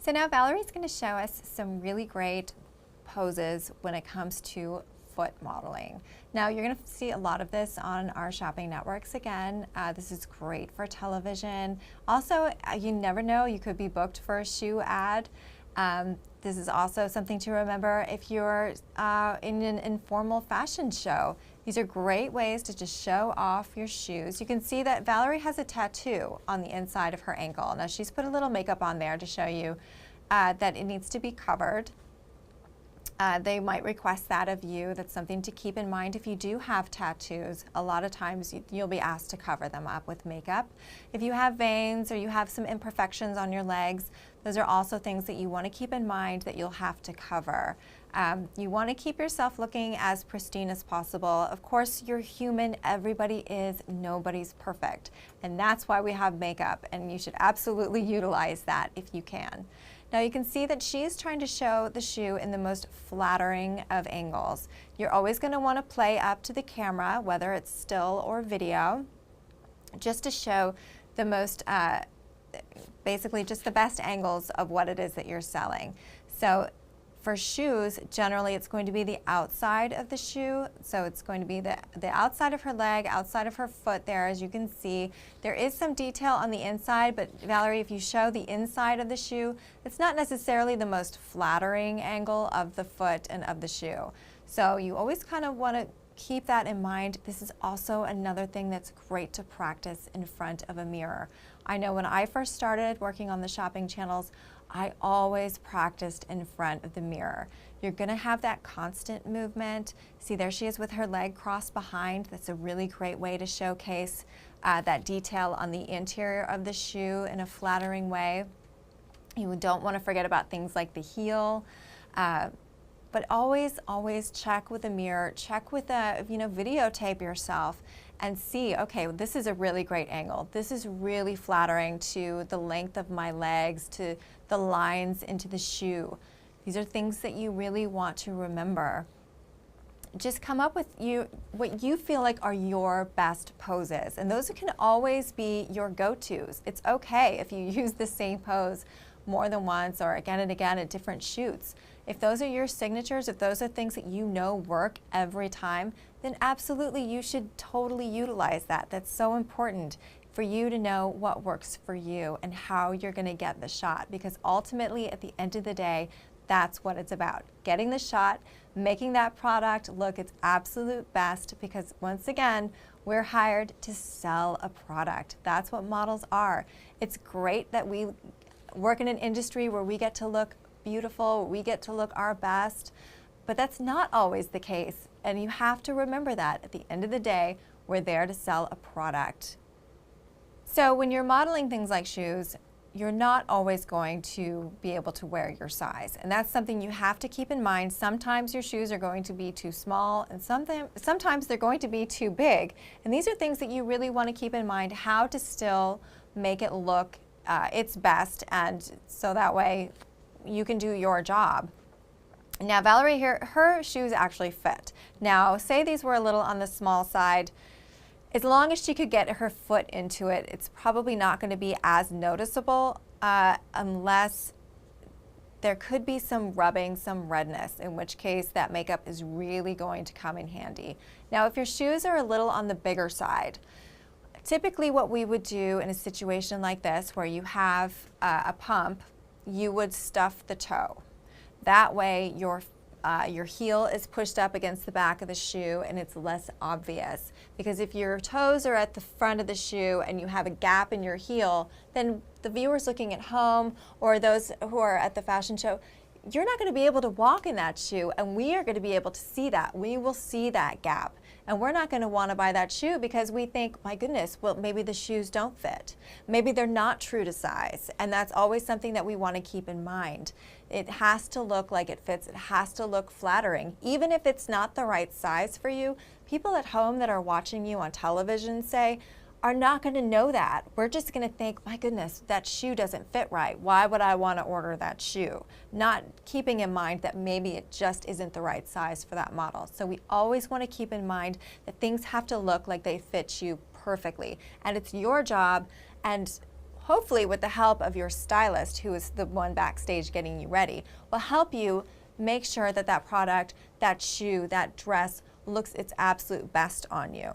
So now Valerie's going to show us some really great poses when it comes to foot modeling. Now you're going to see a lot of this on our shopping networks again. This is great for television. Also, you never know, you could be booked for a shoe ad. This is also something to remember if you're in an informal fashion show. These are great ways to just show off your shoes. You can see that Valerie has a tattoo on the inside of her ankle. Now she's put a little makeup on there to show you that it needs to be covered. They might request that of you. That's something to keep in mind if you do have tattoos. A lot of times you'll be asked to cover them up with makeup. If you have veins or you have some imperfections on your legs, those are also things that you want to keep in mind that you'll have to cover. You want to keep yourself looking as pristine as possible. Of course, you're human. Everybody is. Nobody's perfect. And that's why we have makeup, and you should absolutely utilize that if you can. Now you can see that she's trying to show the shoe in the most flattering of angles. You're always going to want to play up to the camera, whether it's still or video, just to show the most, basically just the best angles of what it is that you're selling. So for shoes, generally it's going to be the outside of the shoe. So it's going to be the outside of her leg, outside of her foot there, as you can see. There is some detail on the inside, but Valerie, if you show the inside of the shoe, it's not necessarily the most flattering angle of the foot and of the shoe. So you always kind of want to keep that in mind. This is also another thing that's great to practice in front of a mirror. I know when I first started working on the shopping channels, I always practiced in front of the mirror. You're going to have that constant movement. See, there she is with her leg crossed behind. That's a really great way to showcase that detail on the interior of the shoe in a flattering way. You don't want to forget about things like the heel. But always check with a mirror, check with a, videotape yourself and see, okay, this is a really great angle. This is really flattering to the length of my legs, to the lines into the shoe. These are things that you really want to remember. Just come up with what you feel like are your best poses, and those can always be your go-tos. It's okay if you use the same pose more than once or again and again at different shoots. If those are your signatures, if those are things that you know work every time, then absolutely you should totally utilize that. That's so important for you to know what works for you and how you're going to get the shot, because ultimately at the end of the day, that's what it's about. Getting the shot, making that product look its absolute best, because once again, we're hired to sell a product. That's what models are. It's great that we work in an industry where we get to look beautiful, we get to look our best, but that's not always the case. And you have to remember that at the end of the day, we're there to sell a product. So when you're modeling things like shoes, you're not always going to be able to wear your size. And that's something you have to keep in mind. Sometimes your shoes are going to be too small, and sometimes they're going to be too big. And these are things that you really want to keep in mind, how to still make it look its best, and so that way you can do your job. Now Valerie here, her shoes actually fit. Now say these were a little on the small side, as long as she could get her foot into it, it's probably not going to be as noticeable unless there could be some rubbing, some redness, in which case that makeup is really going to come in handy. Now if your shoes are a little on the bigger side, typically what we would do in a situation like this where you have a pump, you would stuff the toe. That way your heel is pushed up against the back of the shoe and it's less obvious. Because if your toes are at the front of the shoe and you have a gap in your heel, then the viewers looking at home or those who are at the fashion show, you're not going to be able to walk in that shoe, and we are going to be able to see that. We will see that gap, and we're not going to want to buy that shoe because we think, my goodness, well, maybe the shoes don't fit. Maybe they're not true to size, and that's always something that we want to keep in mind. It has to look like it fits. It has to look flattering. Even if it's not the right size for you, people at home that are watching you on television, say, are not going to know that. We're just going to think, my goodness, that shoe doesn't fit right. Why would I want to order that shoe? Not keeping in mind that maybe it just isn't the right size for that model. So we always want to keep in mind that things have to look like they fit you perfectly. And it's your job, and hopefully with the help of your stylist, who is the one backstage getting you ready, will help you make sure that that product, that shoe, that dress looks its absolute best on you.